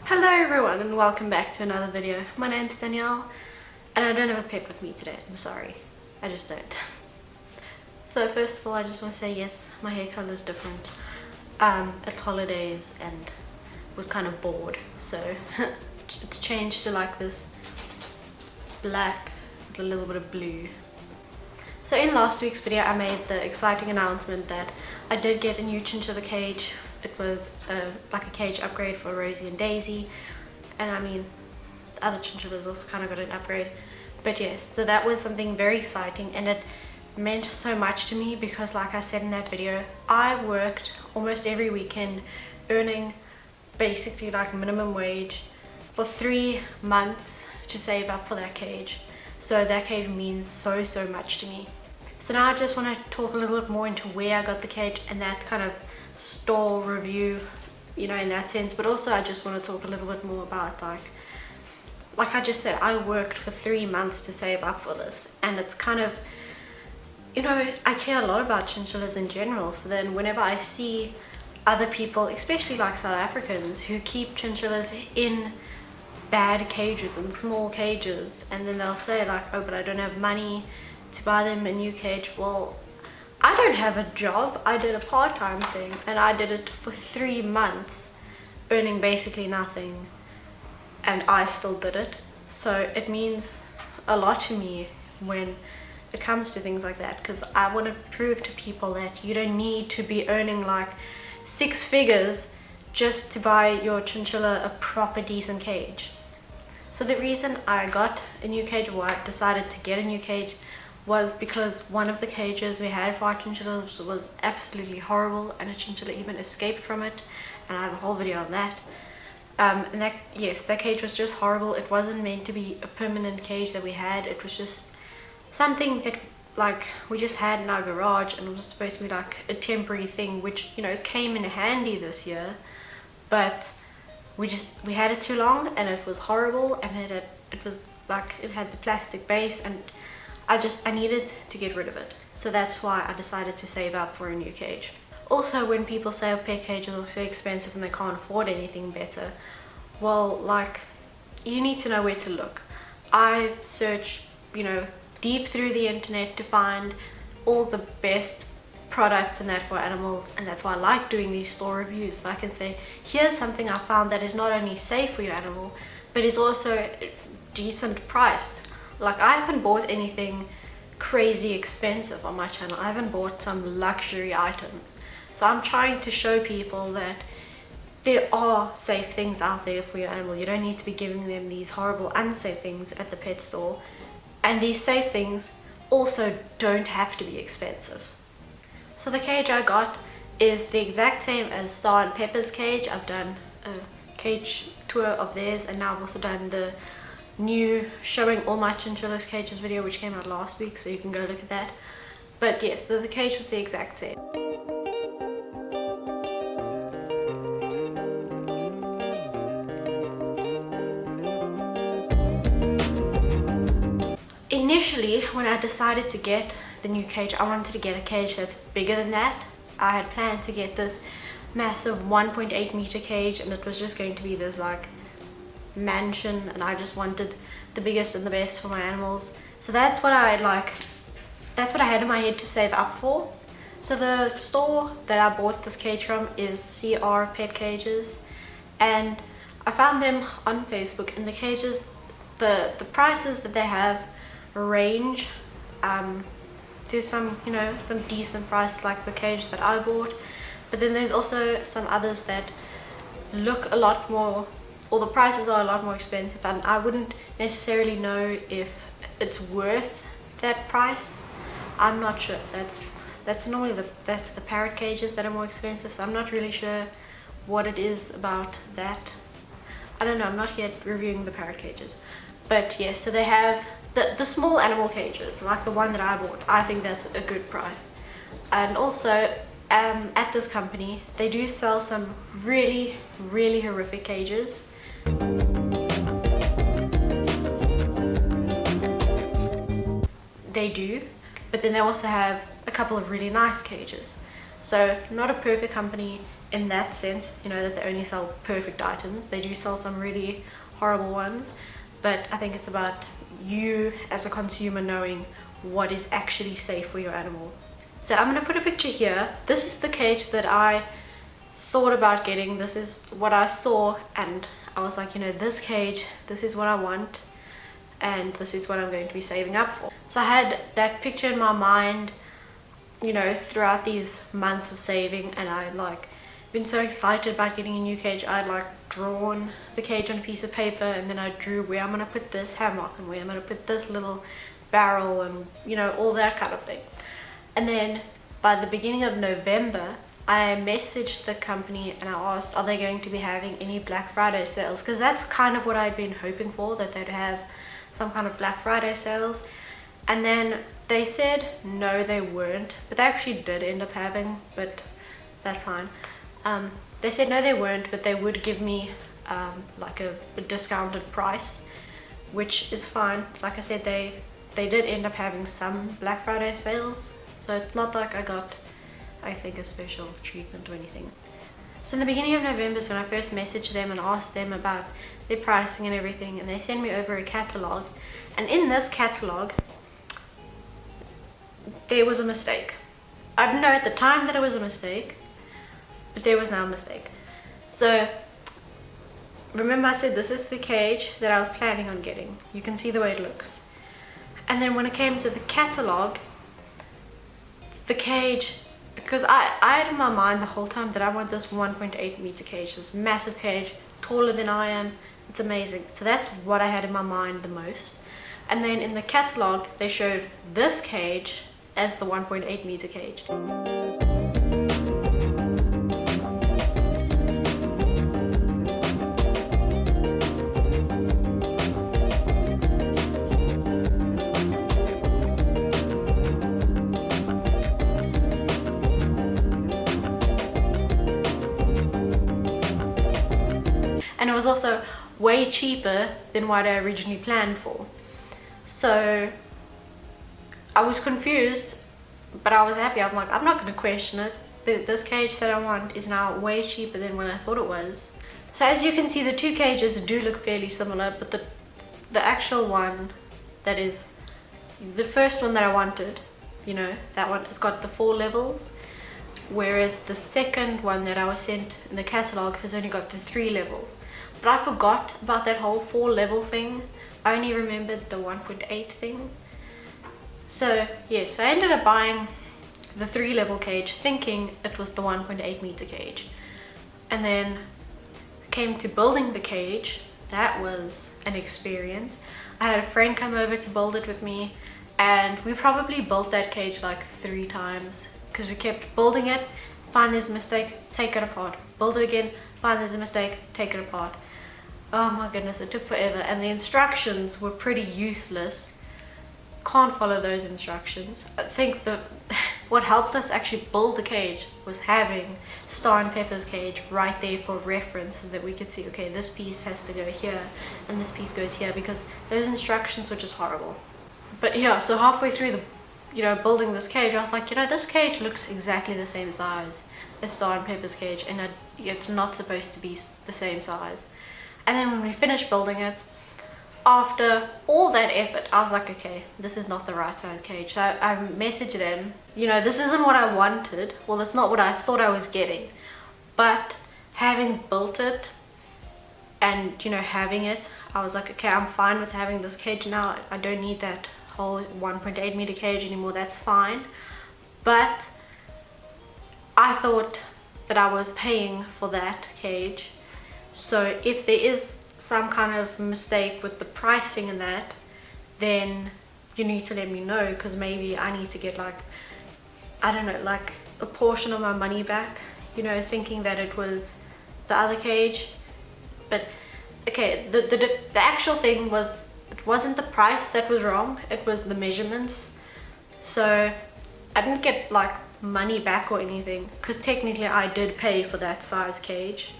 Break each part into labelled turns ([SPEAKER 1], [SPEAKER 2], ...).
[SPEAKER 1] Hello everyone and welcome back to another video. My name's Danielle and I don't have a pet with me today. I'm sorry. I just don't. So first of all, I just want to say yes, my hair color is different. It's holidays and was kind of bored, so it's changed to like this black with a little bit of blue. So in last week's video I made the exciting announcement that I did get a new chinchilla cage. It was like a cage upgrade for Rosie and Daisy, and I mean the other chinchillas also kind of got an upgrade. But yes, so that was something very exciting and it meant so much to me because, like I said in that video, I worked almost every weekend earning basically like minimum wage for 3 months to save up for that cage. So that cage means so much to me. So now I just want to talk a little bit more into where I got the cage and that kind of store review, you know, in that sense. But also I just want to talk a little bit more about like I just said, I worked for 3 months to save up for this, and it's kind of, you know, I care a lot about chinchillas in general. So then whenever I see other people, especially like South Africans, who keep chinchillas in bad cages and small cages, and then they'll say like, oh, but I don't have money to buy them a new cage. Well, I don't have a job. I did a part-time thing and I did it for 3 months, earning basically nothing, and I still did it. So it means a lot to me when it comes to things like that, because I want to prove to people that you don't need to be earning like 6 figures just to buy your chinchilla a proper decent cage. So the reason I got a new cage, or I decided to get a new cage, was because one of the cages we had for our chinchillas was absolutely horrible, and a chinchilla even escaped from it, and I have a whole video on that. And that cage was just horrible. It wasn't meant to be a permanent cage that we had. It was just something that like we just had in our garage, and it was supposed to be like a temporary thing, which, you know, came in handy this year, but we had it too long and it was horrible, and it was like, it had the plastic base, and I needed to get rid of it. So that's why I decided to save up for a new cage. Also, when people say oh, pet cages are so expensive and they can't afford anything better, well, like, you need to know where to look. I search, you know, deep through the internet to find all the best products and that for animals, and that's why I like doing these store reviews. I can say, here's something I found that is not only safe for your animal, but is also decent priced. Like, I haven't bought anything crazy expensive on my channel. I haven't bought some luxury items. So I'm trying to show people that there are safe things out there for your animal. You don't need to be giving them these horrible unsafe things at the pet store. And these safe things also don't have to be expensive. So the cage I got is the exact same as Star and Pepper's cage. I've done a cage tour of theirs, and now I've also done the new showing all my chinchillas cages video, which came out last week, so you can go look at that. But yes, the cage was the exact same. Initially, when I decided to get the new cage, I wanted to get a cage that's bigger than that. I had planned to get this massive 1.8 meter cage, and it was just going to be this like mansion, and I just wanted the biggest and the best for my animals. So that's what I had in my head to save up for. So the store that I bought this cage from is CR Pet Cages, and I found them on Facebook, and the cages, the prices that they have range. There's some, you know, some decent prices like the cage that I bought, but then there's also some others that look a lot more, or the prices are a lot more expensive, and I wouldn't necessarily know if it's worth that price. I'm not sure. That's normally that's the parrot cages that are more expensive, so I'm not really sure what it is about that. I don't know, I'm not yet reviewing the parrot cages. But yes, so they have the small animal cages, like the one that I bought. I think that's a good price. And also at this company, they do sell some really horrific cages. They do, but then they also have a couple of really nice cages. So not a perfect company in that sense, you know, that they only sell perfect items. They do sell some really horrible ones, but I think it's about you as a consumer knowing what is actually safe for your animal. So I'm going to put a picture here. This is the cage that I thought about getting. This is what I saw, and I was like, you know, this cage, this is what I want, and this is what I'm going to be saving up for. So I had that picture in my mind, you know, throughout these months of saving, and I like been so excited about getting a new cage. I'd like drawn the cage on a piece of paper, and then I drew where I'm going to put this hammock and where I'm going to put this little barrel, and you know, all that kind of thing. And then by the beginning of November, I messaged the company and I asked, are they going to be having any Black Friday sales? Because that's kind of what I'd been hoping for, that they'd have some kind of Black Friday sales. And then they said no, they weren't, but they actually did end up having, but that's fine. They said no, they weren't, but they would give me like a discounted price, which is fine. So like I said, they did end up having some Black Friday sales, so it's not like I got, I think, a special treatment or anything. So in the beginning of November is when I first messaged them and asked them about their pricing and everything, and they sent me over a catalogue, and in this catalogue there was a mistake. I didn't know at the time that it was a mistake, but there was now a mistake. So remember I said this is the cage that I was planning on getting. You can see the way it looks. And then when it came to the catalogue, the cage, because I had in my mind the whole time that I want this 1.8 meter cage, this massive cage, taller than I am. It's amazing. So that's what I had in my mind the most. And then in the catalogue, they showed this cage as the 1.8 meter cage. And it was also way cheaper than what I originally planned for. So I was confused, but I was happy. I'm like, I'm not going to question it. This cage that I want is now way cheaper than when I thought it was. So as you can see, the two cages do look fairly similar, but the actual one that is the first one that I wanted, you know, that one has got the 4 levels, whereas the second one that I was sent in the catalogue has only got the 3 levels. But I forgot about that whole 4 level thing. I only remembered the 1.8 thing. So yes, I ended up buying the 3 level cage thinking it was the 1.8 meter cage. And then came to building the cage. That was an experience. I had a friend come over to build it with me, and we probably built that cage like 3 times because we kept building it, find there's a mistake, take it apart, build it again, find there's a mistake, take it apart. Oh my goodness, it took forever, and the instructions were pretty useless. Can't follow those instructions. I think what helped us actually build the cage was having Star and Pepper's cage right there for reference, so that we could see, okay, this piece has to go here and this piece goes here, because those instructions were just horrible. But yeah, so halfway through building this cage, I was like, this cage looks exactly the same size as Star and Pepper's cage, and it's not supposed to be the same size. And then when we finished building it, after all that effort, I was like, okay, this is not the right size cage. So I messaged them, this isn't what I wanted. Well, it's not what I thought I was getting. But having built it and, having it, I was like, okay, I'm fine with having this cage now. I don't need that whole 1.8 meter cage anymore. That's fine. But I thought that I was paying for that cage. So if there is some kind of mistake with the pricing and that, then you need to let me know, because maybe I need to get like a portion of my money back, thinking that it was the other cage. But okay, the actual thing was, it wasn't the price that was wrong, it was the measurements. So I didn't get like money back or anything, because technically I did pay for that size cage.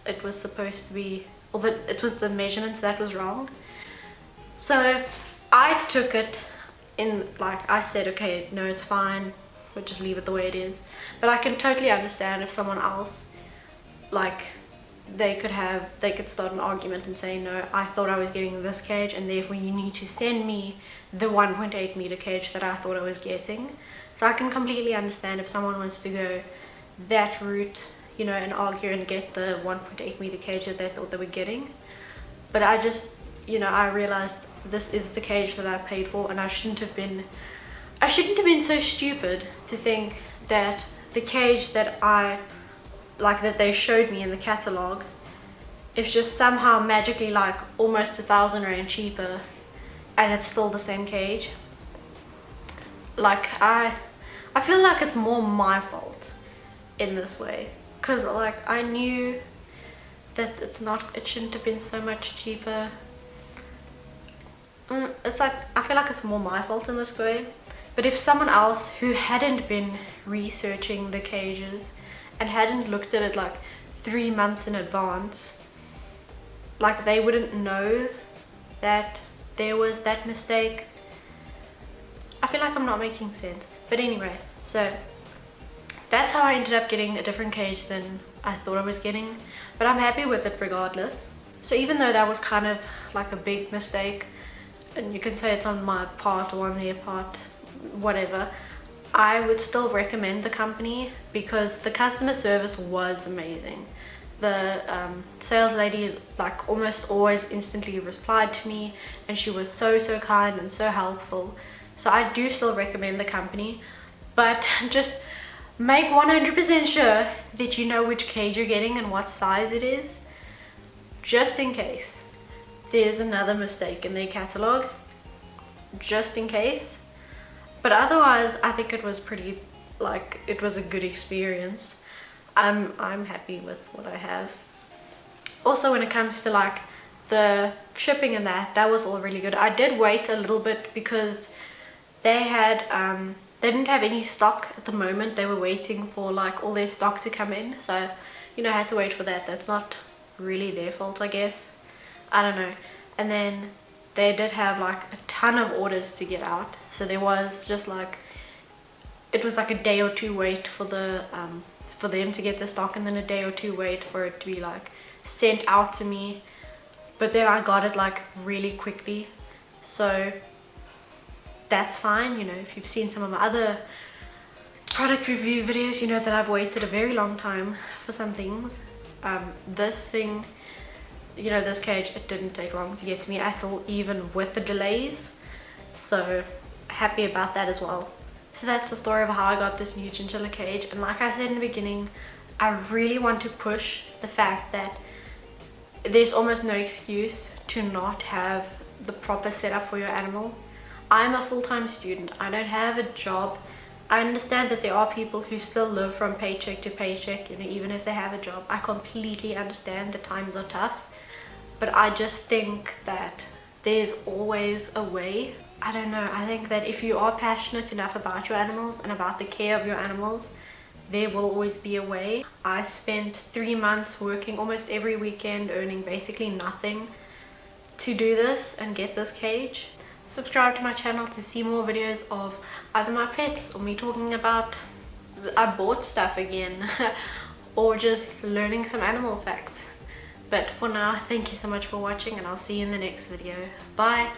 [SPEAKER 1] It was supposed to be, it was the measurements that was wrong. So I took it in, I said, okay, no, it's fine. would just leave it the way it is. But I can totally understand if someone else, like, they could start an argument and say, no, I thought I was getting this cage and therefore you need to send me the 1.8 meter cage that I thought I was getting. So I can completely understand if someone wants to go that route, you know, and argue and get the 1.8 meter cage that they thought they were getting. But I just, you know, I realized this is the cage that I paid for, and I shouldn't have been so stupid to think that the cage that that they showed me in the catalog is just somehow magically like almost 1,000 rand cheaper, and it's still the same cage. Like, I feel like it's more my fault in this way, because like I knew that it shouldn't have been so much cheaper. It's like, I feel like it's more my fault in this way. But if someone else who hadn't been researching the cages and hadn't looked at it like 3 months in advance, like, they wouldn't know that there was that mistake. I feel like I'm not making sense. But anyway, so that's how I ended up getting a different cage than I thought I was getting. But I'm happy with it regardless. So even though that was kind of like a big mistake, and you can say it's on my part or on their part, whatever, I would still recommend the company because the customer service was amazing. The sales lady like almost always instantly replied to me, and she was so kind and so helpful. So I do still recommend the company, but just make 100% sure that you know which cage you're getting and what size it is, just in case there's another mistake in their catalog, just in case. But otherwise, I think it was pretty, like, it was a good experience. I'm happy with what I have. Also, when it comes to like the shipping and that was all really good. I did wait a little bit because they didn't have any stock at the moment. They were waiting for like all their stock to come in, so you know, I had to wait for that. That's not really their fault, I guess. I don't know. And then they did have like a ton of orders to get out, so there was just like, it was like a day or two wait for the for them to get the stock, and then a day or two wait for it to be like sent out to me. But then I got it like really quickly, so that's fine. You know, if you've seen some of my other product review videos, you know that I've waited a very long time for some things. This thing, you know, this cage, it didn't take long to get to me at all, even with the delays, so happy about that as well. So that's the story of how I got this new chinchilla cage. And like I said in the beginning, I really want to push the fact that there's almost no excuse to not have the proper setup for your animal. I'm a full-time student, I don't have a job. I understand that there are people who still live from paycheck to paycheck, you know, even if they have a job. I completely understand the times are tough. But I just think that there's always a way. I don't know, I think that if you are passionate enough about your animals and about the care of your animals, there will always be a way. I spent 3 months working almost every weekend, earning basically nothing to do this and get this cage. Subscribe to my channel to see more videos of either my pets or me talking about I bought stuff again or just learning some animal facts. But for now, thank you so much for watching, and I'll see you in the next video. Bye!